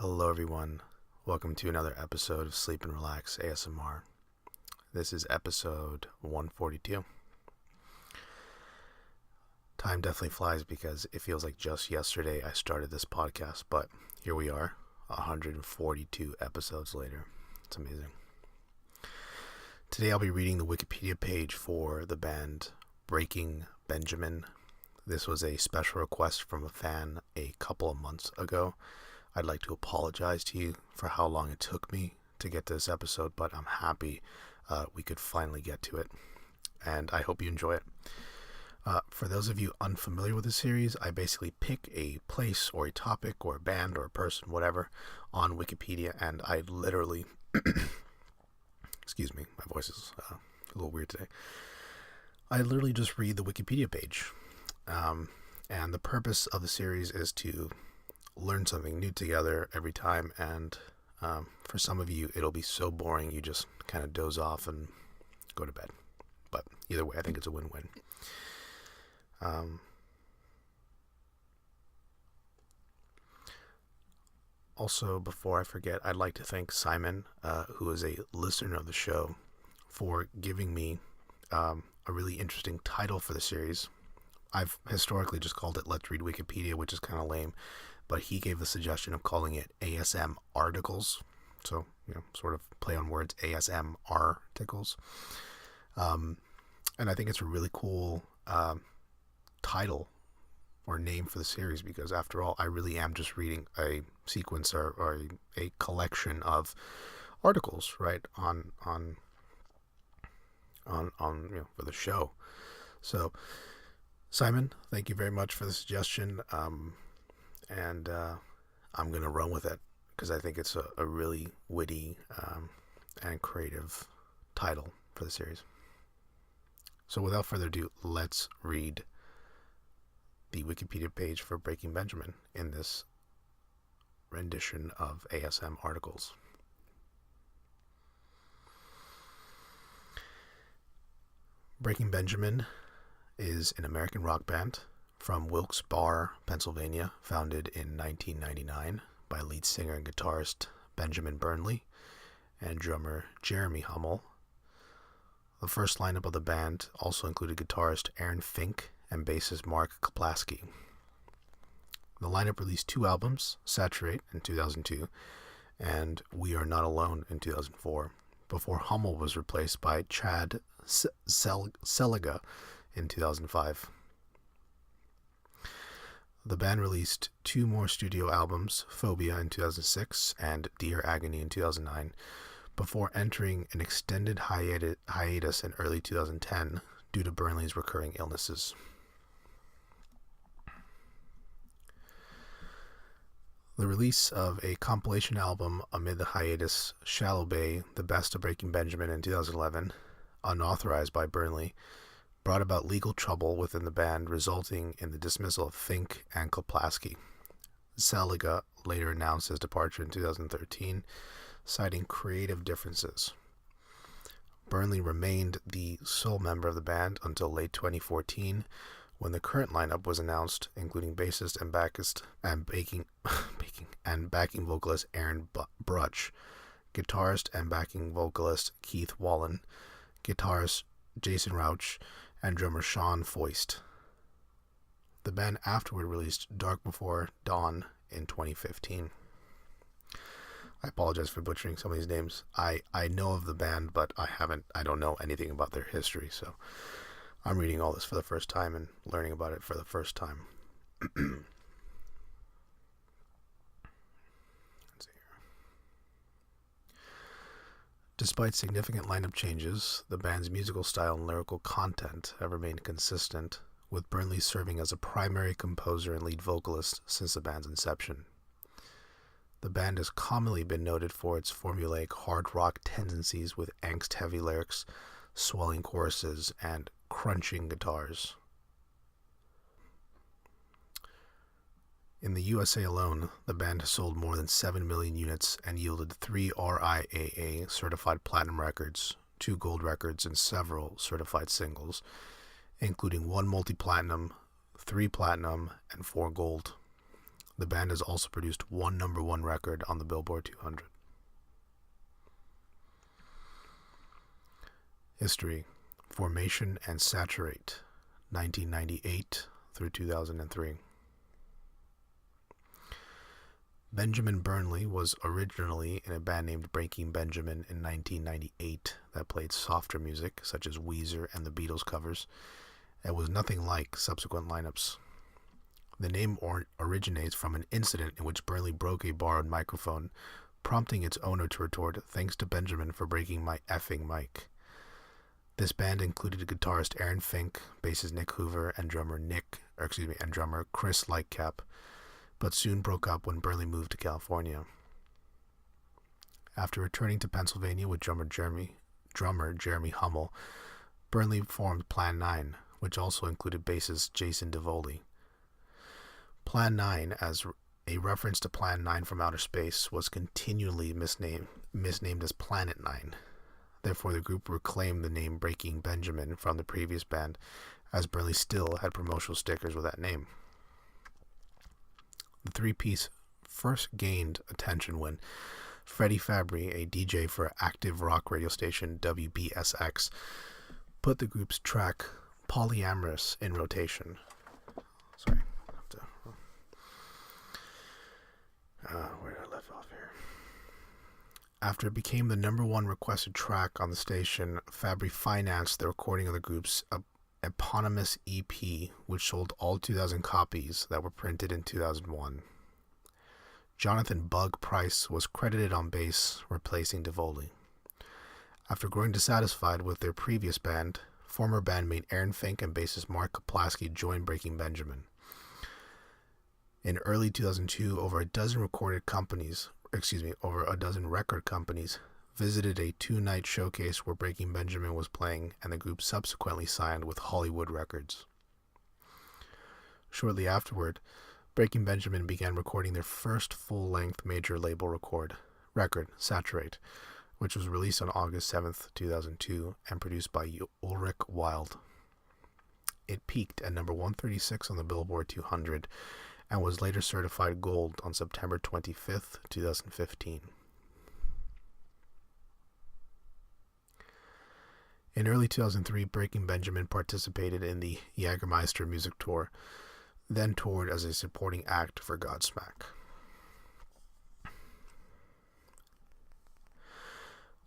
Hello everyone, welcome to another episode of Sleep and Relax ASMR. This is episode 142. Time definitely flies because it feels like just yesterday I started this podcast, but here we are, 142 episodes later. It's amazing. Today I'll be reading the Wikipedia page for the band Breaking Benjamin. This was a special request from a fan a couple of months ago. I'd like to apologize to you for how long it took me to get to this episode, but I'm happy we could finally get to it, and I hope you enjoy it. For those of you unfamiliar with the series, I basically pick a place or a topic or a band or a person, whatever, on Wikipedia, and I literally, excuse me, my voice is a little weird today. I literally just read the Wikipedia page, and the purpose of the series is to learn something new together every time, and for some of you it'll be so boring you just kind of doze off and go to bed, but either way I think it's a win-win. Also, before I forget, I'd like to thank Simon, who is a listener of the show, for giving me a really interesting title for the series. I've historically just called it Let's Read Wikipedia, which is kind of lame, but he gave the suggestion of calling it ASM aRticles. So, sort of play on words, ASM aRticles. And I think it's a really cool title or name for the series, because after all, I really am just reading a sequence or a collection of articles, right, on for the show. So, Simon, thank you very much for the suggestion. And I'm going to run with it because I think it's a really witty and creative title for the series. So without further ado, let's read the Wikipedia page for Breaking Benjamin in this rendition of ASM aRticles. Breaking Benjamin is an American rock band from Wilkes-Barre, Pennsylvania, founded in 1999 by lead singer and guitarist Benjamin Burnley and drummer Jeremy Hummel. The first lineup of the band also included guitarist Aaron Fink and bassist Mark Kaplaski. The lineup released 2 albums, Saturate in 2002 and We Are Not Alone in 2004, before Hummel was replaced by Chad Seliga in 2005. The band released 2 more studio albums, Phobia in 2006 and Dear Agony in 2009, before entering an extended hiatus in early 2010 due to Burnley's recurring illnesses. The release of a compilation album amid the hiatus, Shallow Bay, The Best of Breaking Benjamin in 2011, unauthorized by Burnley, brought about legal trouble within the band, resulting in the dismissal of Fink and Kaplaski. Seliga later announced his departure in 2013, citing creative differences. Burnley remained the sole member of the band until late 2014, when the current lineup was announced, including bassist and backing vocalist Aaron Brutch, guitarist and backing vocalist Keith Wallen, guitarist Jason Rauch, and drummer Sean Foist. The band afterward released Dark Before Dawn in 2015. I apologize for butchering some of these names. I know of the band, but I don't know anything about their history, so I'm reading all this for the first time and learning about it for the first time. Let's see here. Despite significant lineup changes, the band's musical style and lyrical content have remained consistent, with Burnley serving as a primary composer and lead vocalist since the band's inception. The band has commonly been noted for its formulaic hard rock tendencies with angst-heavy lyrics, swelling choruses, and crunching guitars. In the USA alone, the band has sold more than 7 million units and yielded 3 RIAA certified platinum records, 2 gold records, and several certified singles, including 1 multi-platinum, 3 platinum, and 4 gold. The band has also produced one number one record on the Billboard 200. History: Formation and Saturate, 1998 through 2003. Benjamin Burnley was originally in a band named Breaking Benjamin in 1998 that played softer music such as Weezer and the Beatles covers, and was nothing like subsequent lineups. The name originates from an incident in which Burnley broke a borrowed microphone, prompting its owner to retort, "Thanks to Benjamin for breaking my effing mic." This band included guitarist Aaron Fink, bassist Nick Hoover, and drummer Chris Lightcap, but soon broke up when Burnley moved to California. After returning to Pennsylvania with drummer Jeremy Hummel, Burnley formed Plan 9, which also included bassist Jason DeVoli. Plan 9, as a reference to Plan 9 from outer space, was continually misnamed as Planet 9. Therefore, the group reclaimed the name Breaking Benjamin from the previous band, as Burnley still had promotional stickers with that name. The three-piece first gained attention when Freddie Fabry, a DJ for active rock radio station WBSX, put the group's track Polyamorous in rotation. Where did I left off here? After it became the number one requested track on the station, Fabry financed the recording of the group's eponymous EP, which sold all 2,000 copies that were printed in 2001. Jonathan Bug Price was credited on bass, replacing DeVoli. After growing dissatisfied with their previous band, former bandmate Aaron Fink and bassist Mark Kaplaski joined Breaking Benjamin. In early 2002, over a dozen record companies visited a two-night showcase where Breaking Benjamin was playing, and the group subsequently signed with Hollywood Records. Shortly afterward, Breaking Benjamin began recording their first full-length major label record, Saturate, which was released on August 7th, 2002, and produced by Ulrich Wild. It peaked at number 136 on the Billboard 200, and was later certified gold on September 25th, 2015. In early 2003, Breaking Benjamin participated in the Jägermeister music tour, then toured as a supporting act for Godsmack.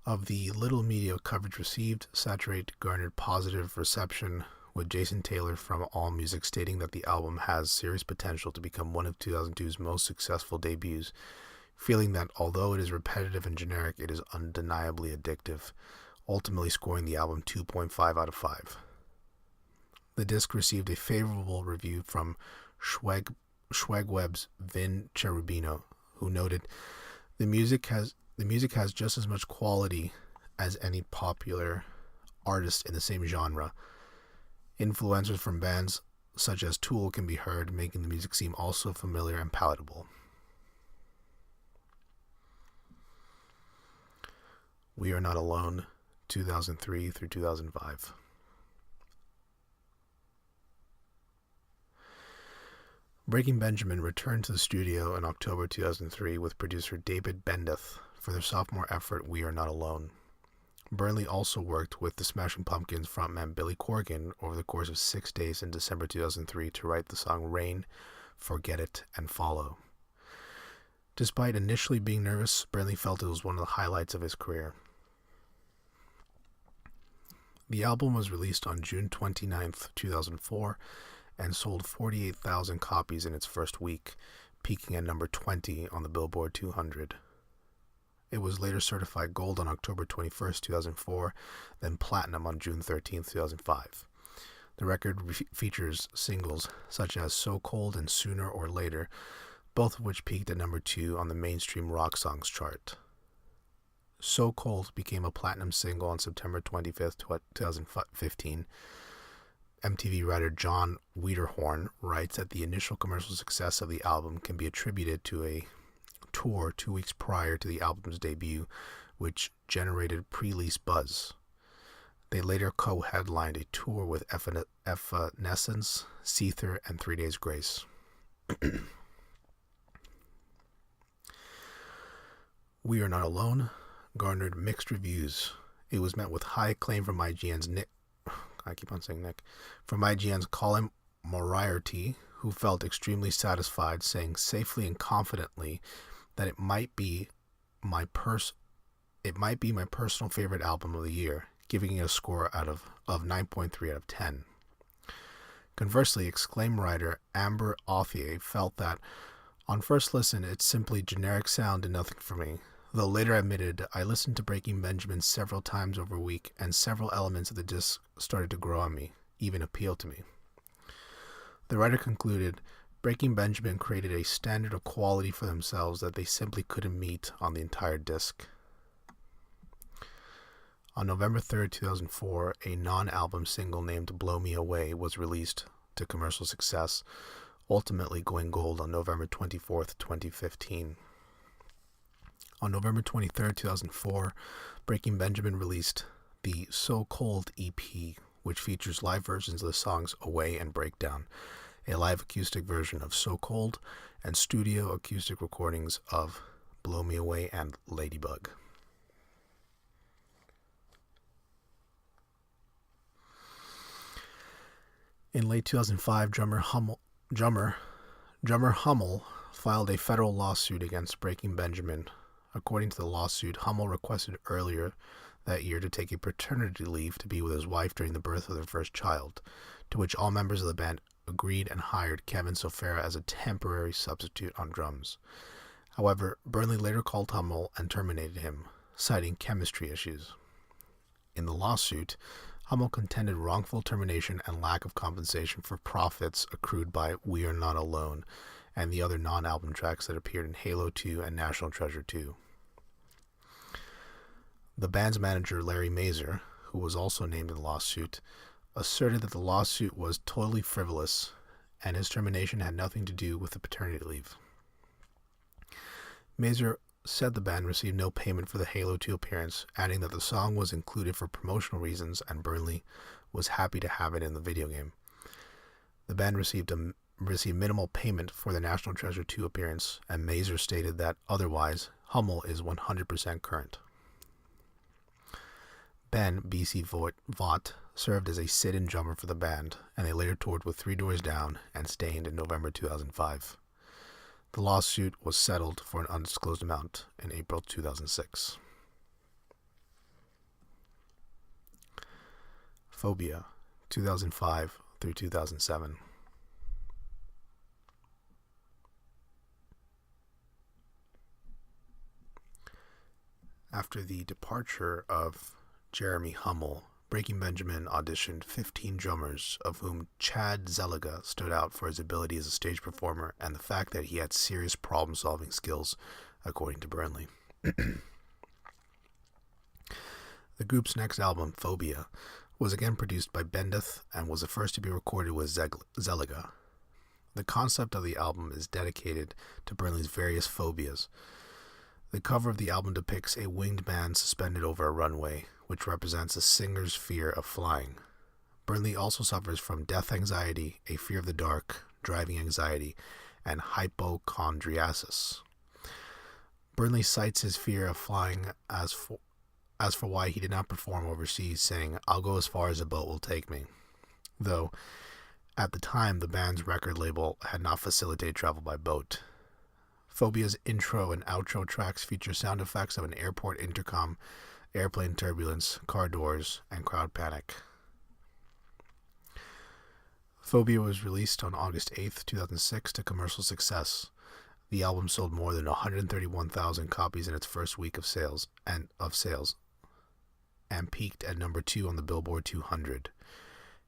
Of the little media coverage received, Saturate garnered positive reception, with Jason Taylor from AllMusic stating that the album has serious potential to become one of 2002's most successful debuts, feeling that although it is repetitive and generic, it is undeniably addictive, ultimately scoring the album 2.5 out of 5. The disc received a favorable review from Schwegweb's Vin Cherubino, who noted, The music has just as much quality as any popular artist in the same genre. Influencers from bands such as Tool can be heard, making the music seem also familiar and palatable. We Are Not Alone, 2003 through 2005. Breaking Benjamin returned to the studio in October 2003 with producer David Bendeth for their sophomore effort, We Are Not Alone. Burnley also worked with the Smashing Pumpkins frontman Billy Corgan over the course of 6 days in December 2003 to write the song Rain, Forget It, and Follow. Despite initially being nervous, Burnley felt it was one of the highlights of his career. The album was released on June 29, 2004, and sold 48,000 copies in its first week, peaking at number 20 on the Billboard 200. It was later certified gold on October 21, 2004, then platinum on June 13, 2005. The record features singles such as So Cold and Sooner or Later, both of which peaked at number 2 on the mainstream rock songs chart. So Cold became a platinum single on September 25, 2015. MTV writer John Wiederhorn writes that the initial commercial success of the album can be attributed to a tour 2 weeks prior to the album's debut, which generated pre-release buzz. They later co-headlined a tour with Evanescence, Seether, and 3 Days Grace. We Are Not Alone garnered mixed reviews. It was met with high acclaim from IGN's Colin Moriarty, who felt extremely satisfied, saying safely and confidently that it might be my personal favorite album of the year, giving it a score of 9.3 out of 10. Conversely, Exclaim writer Amber Othier felt that on first listen it's simply generic sound and nothing for me, though later admitted, I listened to Breaking Benjamin several times over a week and several elements of the disc started to grow on me, even appeal to me. The writer concluded, Breaking Benjamin created a standard of quality for themselves that they simply couldn't meet on the entire disc. On November 3rd, 2004, a non-album single named Blow Me Away was released to commercial success, ultimately going gold on November 24th, 2015. On November 23rd, 2004, Breaking Benjamin released the So Cold EP, which features live versions of the songs Away and Breakdown, a live acoustic version of So Cold, and studio acoustic recordings of Blow Me Away and Ladybug. In late 2005, drummer Hummel filed a federal lawsuit against Breaking Benjamin. According to the lawsuit, Hummel requested earlier that year to take a paternity leave to be with his wife during the birth of their first child, to which all members of the band agreed and hired Kevin Sofera as a temporary substitute on drums. However, Burnley later called Hummel and terminated him, citing chemistry issues. In the lawsuit, Hummel contended wrongful termination and lack of compensation for profits accrued by We Are Not Alone and the other non-album tracks that appeared in Halo 2 and National Treasure 2. The band's manager, Larry Mazer, who was also named in the lawsuit, asserted that the lawsuit was totally frivolous and his termination had nothing to do with the paternity leave. Mazer said the band received no payment for the Halo 2 appearance, adding that the song was included for promotional reasons and Burnley was happy to have it in the video game. The band received minimal payment for the National Treasure 2 appearance, and Mazer stated that otherwise, Hummel is 100% current. Ben B.C. Vaught served as a sit-in drummer for the band, and they later toured with Three Doors Down and Stained in November 2005. The lawsuit was settled for an undisclosed amount in April 2006. Phobia, 2005 through 2007. After the departure of Jeremy Hummel, Breaking Benjamin auditioned 15 drummers, of whom Chad Zeliga stood out for his ability as a stage performer and the fact that he had serious problem-solving skills, according to Burnley. The group's next album, Phobia, was again produced by Bendeth and was the first to be recorded with Zeliga. The concept of the album is dedicated to Burnley's various phobias. The cover of the album depicts a winged man suspended over a runway, which represents a singer's fear of flying. Burnley also suffers from death anxiety, a fear of the dark, driving anxiety, and hypochondriasis. Burnley cites his fear of flying as for why he did not perform overseas, saying, "I'll go as far as a boat will take me." Though, at the time, the band's record label had not facilitated travel by boat. Phobia's intro and outro tracks feature sound effects of an airport intercom, airplane turbulence, car doors, and crowd panic. Phobia was released on August 8th, 2006 to commercial success. The album sold more than 131,000 copies in its first week of sales and peaked at number 2 on the Billboard 200.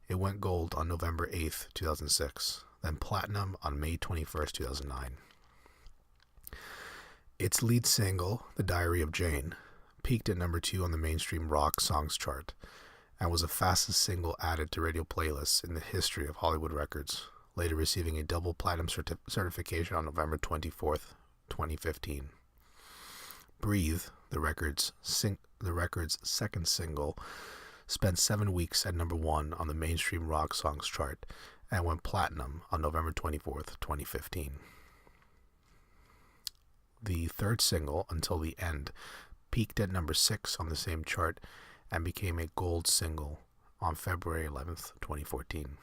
It went gold on November 8th, 2006, then platinum on May 21st, 2009. Its lead single, The Diary of Jane, peaked at number 2 on the mainstream rock songs chart and was the fastest single added to radio playlists in the history of Hollywood records, later receiving a double platinum certification on November 24th, 2015. Breathe, the record's second single, spent 7 weeks at number 1 on the mainstream rock songs chart and went platinum on November 24th, 2015. The third single, Until the End, peaked at number 6 on the same chart and became a gold single on February 11th, 2014.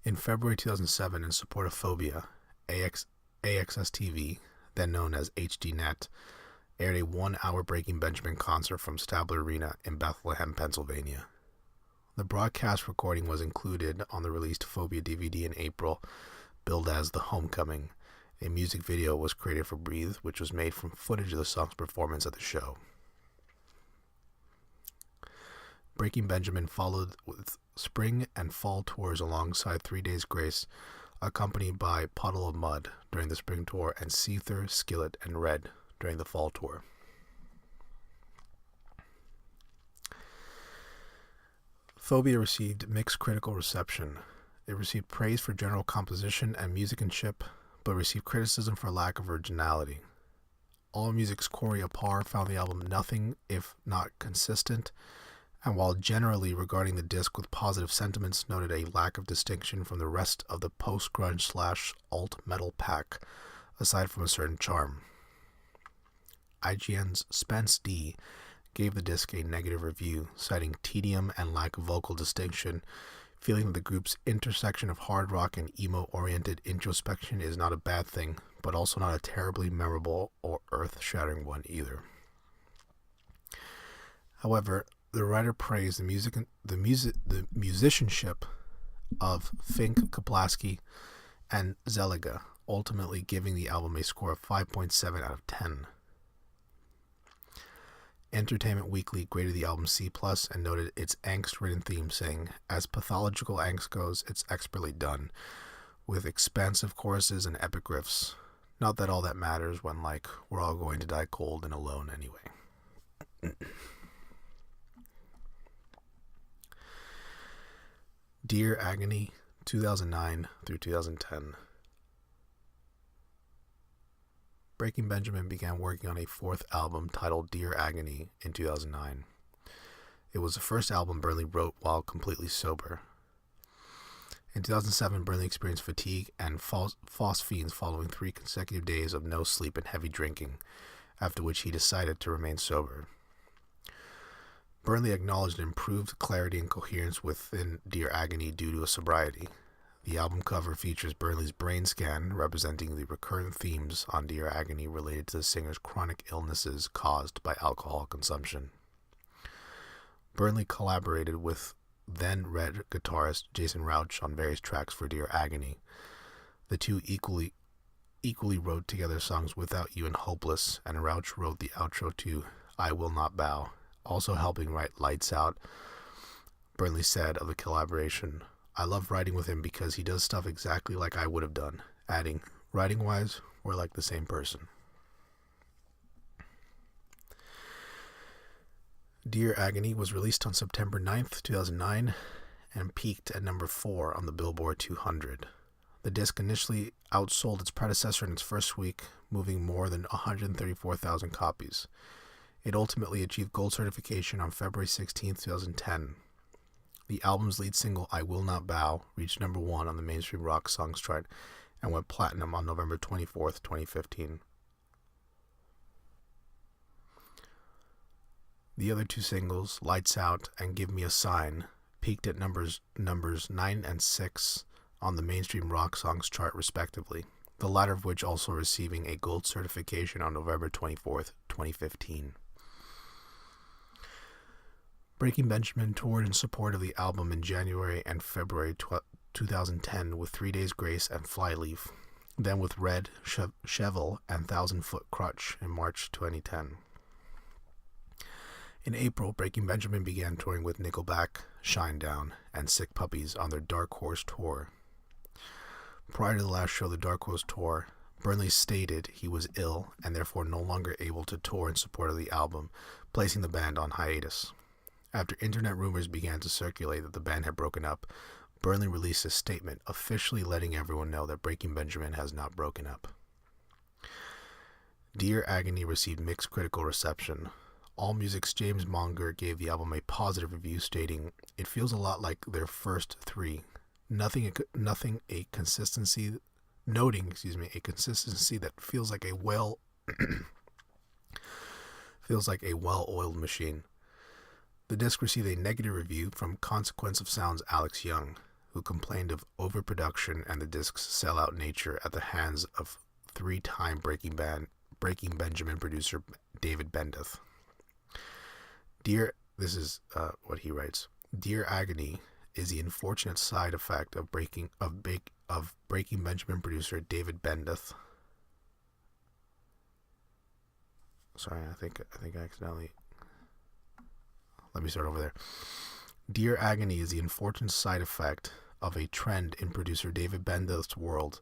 In February 2007, in support of Phobia, AXS-TV, then known as HDNet, aired a 1-hour Breaking Benjamin concert from Stabler Arena in Bethlehem, Pennsylvania. The broadcast recording was included on the released Phobia DVD in April, billed as The Homecoming. A music video was created for Breathe, which was made from footage of the song's performance at the show. Breaking Benjamin followed with spring and fall tours alongside 3 Days Grace, accompanied by Puddle of Mud during the spring tour and Seether, Skillet, and Red during the fall tour. Phobia received mixed critical reception. It received praise for general composition and musicianship, but received criticism for lack of originality. AllMusic's Corey Apar found the album nothing if not consistent, and while generally regarding the disc with positive sentiments, noted a lack of distinction from the rest of the post-grunge / alt-metal pack, aside from a certain charm. IGN's Spence D gave the disc a negative review, citing tedium and lack of vocal distinction, feeling that the group's intersection of hard rock and emo-oriented introspection is not a bad thing, but also not a terribly memorable or earth-shattering one either. However, the writer praised the musicianship of Fink, Kaplaski, and Zeliga, ultimately giving the album a score of 5.7 out of 10. Entertainment Weekly graded the album C+, and noted its angst-ridden theme, saying, "As pathological angst goes, it's expertly done, with expansive choruses and epic riffs. Not that all that matters when, like, we're all going to die cold and alone anyway." Dear Agony, 2009 through 2010. Breaking Benjamin began working on a fourth album titled Dear Agony in 2009. It was the first album Burnley wrote while completely sober. In 2007, Burnley experienced fatigue and phosphenes following 3 consecutive days of no sleep and heavy drinking, after which he decided to remain sober. Burnley acknowledged improved clarity and coherence within Dear Agony due to a sobriety. The album cover features Burnley's brain scan, representing the recurrent themes on Dear Agony related to the singer's chronic illnesses caused by alcohol consumption. Burnley collaborated with then Red guitarist Jason Rauch on various tracks for Dear Agony. The two equally wrote together songs Without You and Hopeless, and Rauch wrote the outro to I Will Not Bow, also helping write Lights Out. Burnley said of the collaboration, "I love writing with him because he does stuff exactly like I would have done," adding, "Writing-wise, we're like the same person." Dear Agony was released on September 9th, 2009, and peaked at number 4 on the Billboard 200. The disc initially outsold its predecessor in its first week, moving more than 134,000 copies. It ultimately achieved gold certification on February 16, 2010. The album's lead single, I Will Not Bow, reached number 1 on the mainstream rock songs chart and went platinum on November 24, 2015. The other 2 singles, Lights Out and Give Me a Sign, peaked at numbers 9 and 6 on the mainstream rock songs chart respectively, the latter of which also receiving a gold certification on November 24, 2015. Breaking Benjamin toured in support of the album in January and February 2010 with 3 Days Grace and Flyleaf, then with Red, Chevel, and 1,000 Foot Crutch in March 2010. In April, Breaking Benjamin began touring with Nickelback, Shinedown, and Sick Puppies on their Dark Horse tour. Prior to the last show of the Dark Horse tour, Burnley stated he was ill and therefore no longer able to tour in support of the album, placing the band on hiatus. After internet rumors began to circulate that the band had broken up, Burnley released a statement officially letting everyone know that Breaking Benjamin has not broken up. Dear Agony received mixed critical reception. AllMusic's James Monger gave the album a positive review, stating, "It feels a lot like their first 3. Nothing a consistency noting a consistency that feels like a well-oiled machine. The disc received a negative review from Consequence of Sound's Alex Young, who complained of overproduction and the disc's sellout nature at the hands of three-time Breaking Benjamin producer David Bendeth. This is what he writes. Dear Agony is the unfortunate side effect of Breaking Benjamin producer David Bendeth. Sorry, I think I accidentally. Let me start over there. Dear Agony is the unfortunate side effect of a trend in producer David Bendeth's world,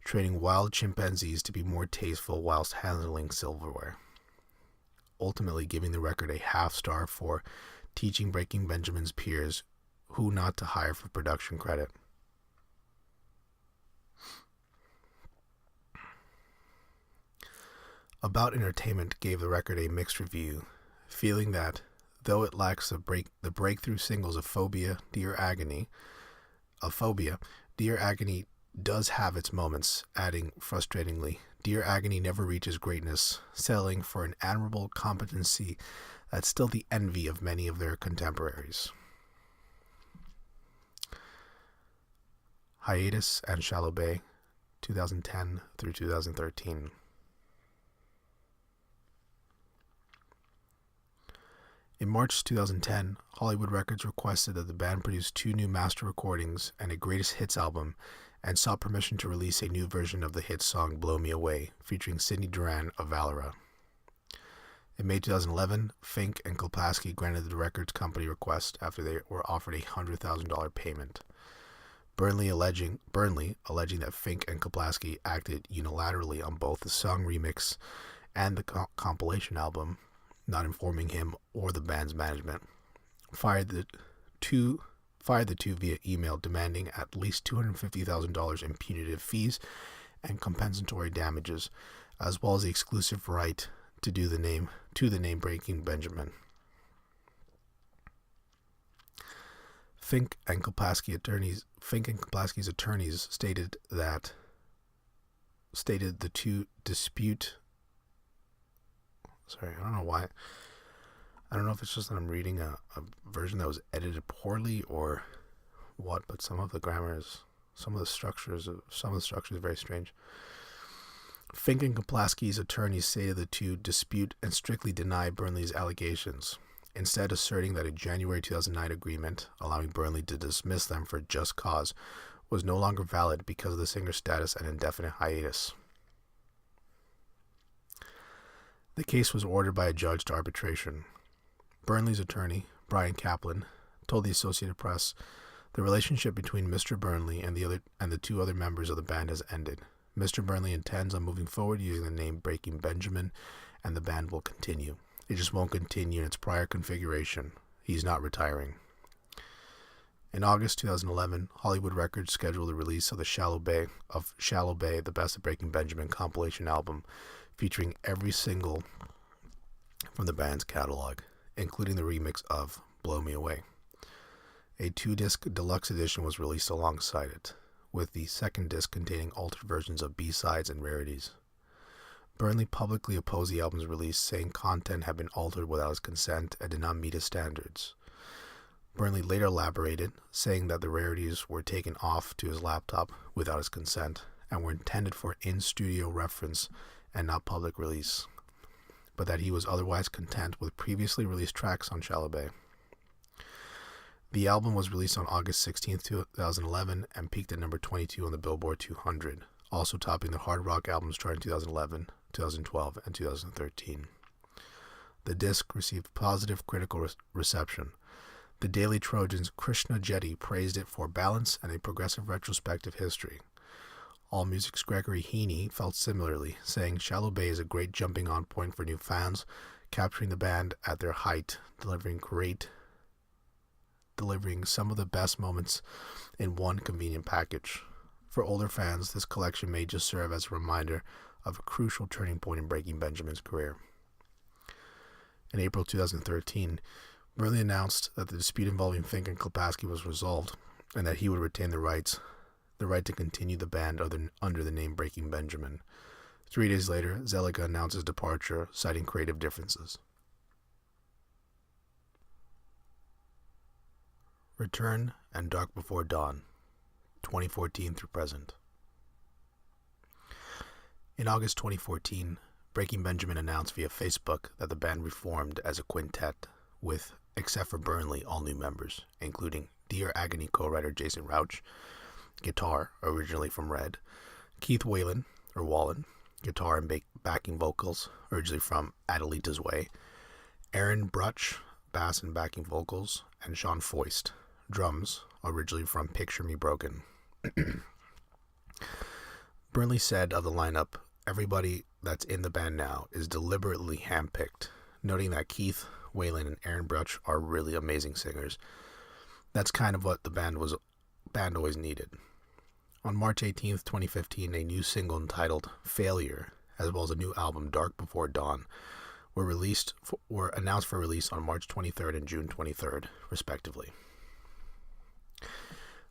training wild chimpanzees to be more tasteful whilst handling silverware, ultimately giving the record a half-star for teaching Breaking Benjamin's peers who not to hire for production credit. About Entertainment gave the record a mixed review, feeling that though it lacks the breakthrough singles of Phobia, Dear Agony does have its moments, adding frustratingly, Dear Agony never reaches greatness, settling for an admirable competency that's still the envy of many of their contemporaries. Hiatus and Shallow Bay, 2010 through 2013. In March 2010, Hollywood Records requested that the band produce 2 new master recordings and a greatest hits album, and sought permission to release a new version of the hit song Blow Me Away, featuring Sidney Duran of Valera. In May 2011, Fink and Kolpaski granted the records company request after they were offered a $100,000 payment. Burnley alleging that Fink and Kolpaski acted unilaterally on both the song remix and the compilation album, not informing him or the band's management, fired the two via email, demanding at least $250,000 in punitive fees and compensatory damages, as well as the exclusive right to the name Breaking Benjamin. Fink and Kolpaski's attorneys stated the two dispute. Sorry, I don't know why. I don't know if it's just that I'm reading a version that was edited poorly or what, but some of the structure is very strange. Fink and Kolpaski's attorneys stated the two dispute and strictly deny Burnley's allegations, instead asserting that a January 2009 agreement allowing Burnley to dismiss them for just cause was no longer valid because of the singer's status and indefinite hiatus. The case was ordered by a judge to arbitration. Burnley's attorney, Brian Kaplan, told the Associated Press, "The relationship between Mr. Burnley and the 2 other members of the band has ended. Mr. Burnley intends on moving forward using the name Breaking Benjamin, and the band will continue. It just won't continue in its prior configuration. He's not retiring." In August 2011, Hollywood Records scheduled the release of Shallow Bay, the Best of Breaking Benjamin compilation album, featuring every single from the band's catalog, including the remix of Blow Me Away. A 2-disc deluxe edition was released alongside it, with the second disc containing altered versions of B-sides and rarities. Burnley publicly opposed the album's release, saying content had been altered without his consent and did not meet his standards. Burnley later elaborated, saying that the rarities were taken off to his laptop without his consent and were intended for in-studio reference and not public release, but that he was otherwise content with previously released tracks on Shallow Bay. The album was released on August 16, 2011, and peaked at number 22 on the Billboard 200, also topping the Hard Rock Albums chart in 2011, 2012, and 2013. The disc received positive critical reception. The Daily Trojan's Krishna Jetty praised it for balance and a progressive retrospective history. AllMusic's Gregory Heaney felt similarly, saying Shallow Bay is a great jumping-on point for new fans, capturing the band at their height, delivering some of the best moments in one convenient package. For older fans, this collection may just serve as a reminder of a crucial turning point in Breaking Benjamin's career. In April 2013, Burnley announced that the dispute involving Fink and Kolpaski was resolved, and that he would retain the rights the right to continue the band under the name Breaking Benjamin. 3 days later, Zeliga announced his departure, citing creative differences. Return and Dark Before Dawn, 2014 through present. In August 2014, Breaking Benjamin announced via Facebook that the band reformed as a quintet with, except for Burnley, all new members, including Dear Agony co-writer Jason Rauch, guitar, originally from Red, Keith Wallen, guitar and backing vocals, originally from Adelita's Way, Aaron Brutch, bass and backing vocals, and Sean Foist, drums, originally from Picture Me Broken. Burnley said of the lineup, everybody that's in the band now is deliberately handpicked, noting that Keith Whalen and Aaron Brutch are really amazing singers. That's kind of what the band always needed. On March 18th, 2015, a new single entitled Failure, as well as a new album, Dark Before Dawn, were announced for release on March 23rd and June 23rd, respectively.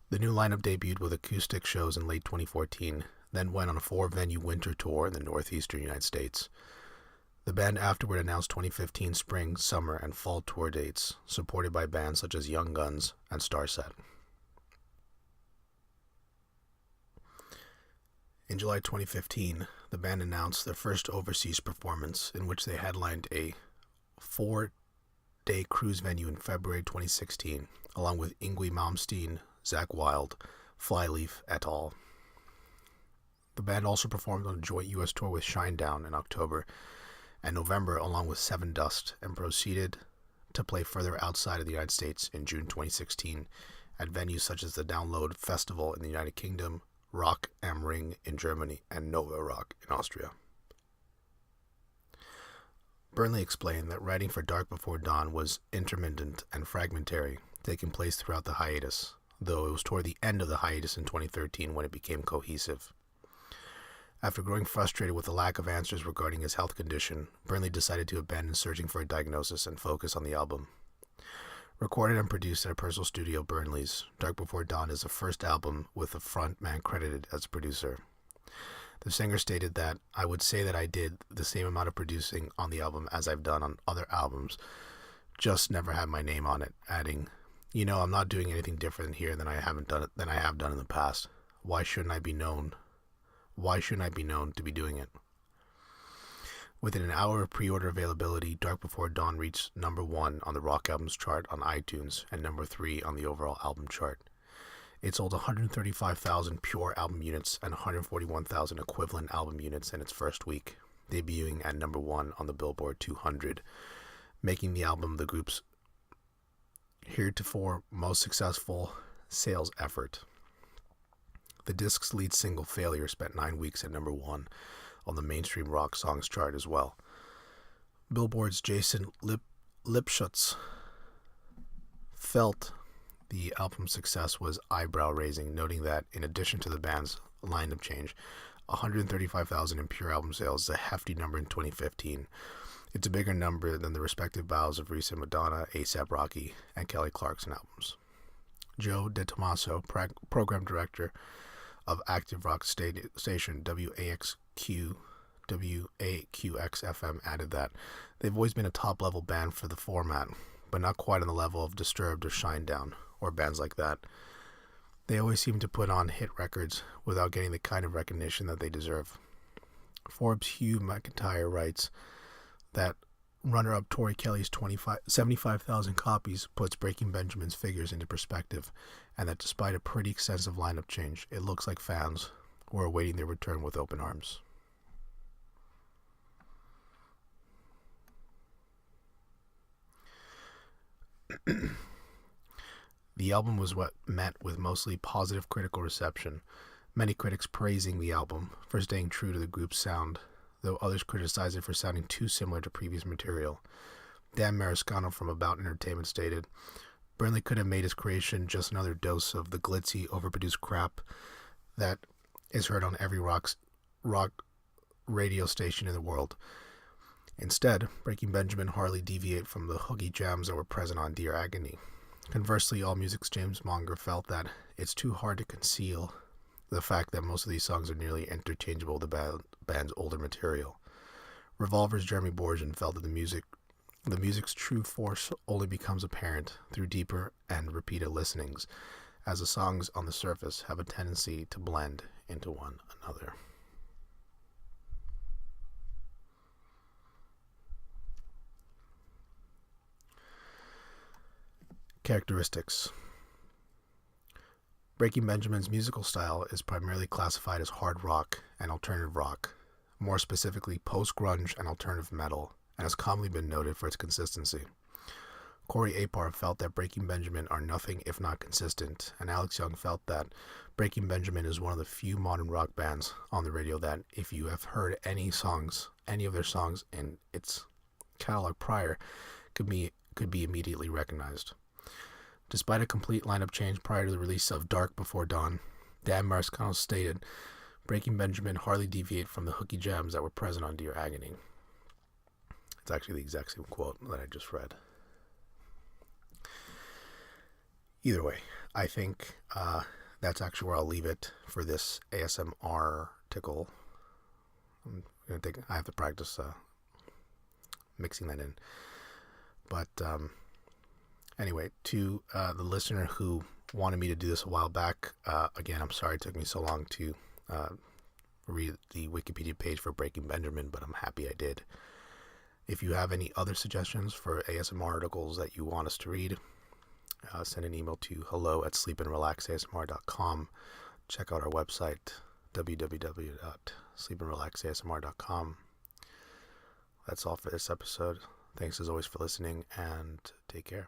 The new lineup debuted with acoustic shows in late 2014, then went on a 4-venue winter tour in the northeastern United States. The band afterward announced 2015 spring, summer, and fall tour dates, supported by bands such as Young Guns and Starset. In July 2015, the band announced their first overseas performance, in which they headlined a 4-day cruise venue in February 2016, along with Yngwie Malmsteen, Zakk Wylde, Flyleaf et al. The band also performed on a joint U.S. tour with Shinedown in October and November, along with Seven Dust, and proceeded to play further outside of the United States in June 2016 at venues such as the Download Festival in the United Kingdom, Rock am Ring in Germany, and Nova Rock in Austria. Burnley explained that writing for Dark Before Dawn was intermittent and fragmentary, taking place throughout the hiatus, though it was toward the end of the hiatus in 2013 when it became cohesive. After growing frustrated with the lack of answers regarding his health condition, Burnley decided to abandon searching for a diagnosis and focus on the album. Recorded and produced at a personal studio, Burnley's, Dark Before Dawn is the first album with the frontman credited as a producer. The singer stated that, "I would say that I did the same amount of producing on the album as I've done on other albums, just never had my name on it," adding, I'm not doing anything different here than I have done in the past. Why shouldn't I be known to be doing it? Within an hour of pre-order availability, Dark Before Dawn reached number 1 on the Rock Albums chart on iTunes and number 3 on the overall album chart. It sold 135,000 pure album units and 141,000 equivalent album units in its first week, debuting at number 1 on the Billboard 200, making the album the group's heretofore most successful sales effort. The disc's lead single, Failure, spent 9 weeks at number 1 on the mainstream rock songs chart as well. Billboard's Jason Lipschutz felt the album's success was eyebrow-raising, noting that in addition to the band's lineup change, 135,000 in pure album sales is a hefty number in 2015. It's a bigger number than the respective bows of recent Madonna, A$AP Rocky, and Kelly Clarkson albums. Joe DeTomaso, program director of active rock station WAXX-FM, added that they've always been a top-level band for the format, but not quite on the level of Disturbed or Shinedown, or bands like that. They always seem to put on hit records without getting the kind of recognition that they deserve. Forbes' Hugh McIntyre writes that runner-up Tori Kelly's 75,000 copies puts Breaking Benjamin's figures into perspective, and that despite a pretty extensive lineup change, it looks like fans were awaiting their return with open arms. The album was met with mostly positive critical reception, many critics praising the album for staying true to the group's sound, though others criticized it for sounding too similar to previous material. Dan Mariscano from About Entertainment stated, "Burnley could have made his creation just another dose of the glitzy, overproduced crap that is heard on every rock radio station in the world. Instead, Breaking Benjamin hardly deviate from the hooky jams that were present on Dear Agony. Conversely, AllMusic's James Monger felt that it's too hard to conceal the fact that most of these songs are nearly interchangeable with the band's older material. Revolver's Jeremy Bourgeon felt that the music's true force only becomes apparent through deeper and repeated listenings, as the songs on the surface have a tendency to blend into one another. Characteristics. Breaking Benjamin's musical style is primarily classified as hard rock and alternative rock, more specifically post-grunge and alternative metal, and has commonly been noted for its consistency. Corey Apar felt that Breaking Benjamin are nothing if not consistent, and Alex Young felt that Breaking Benjamin is one of the few modern rock bands on the radio that, if you have heard any of their songs in its catalog prior, could be immediately recognized. Despite a complete lineup change prior to the release of Dark Before Dawn, Dan Mariscano stated, Breaking Benjamin hardly deviate from the hooky gems that were present on Dear Agony. It's actually the exact same quote that I just read. Either way, I think that's actually where I'll leave it for this ASM article. I have to practice mixing that in. But anyway, to the listener who wanted me to do this a while back, again, I'm sorry it took me so long to read the Wikipedia page for Breaking Benjamin, but I'm happy I did. If you have any other suggestions for ASM articles that you want us to read, send an email to hello@sleepandrelaxasmr.com. Check out our website, www.sleepandrelaxasmr.com. That's all for this episode. Thanks as always for listening, and take care.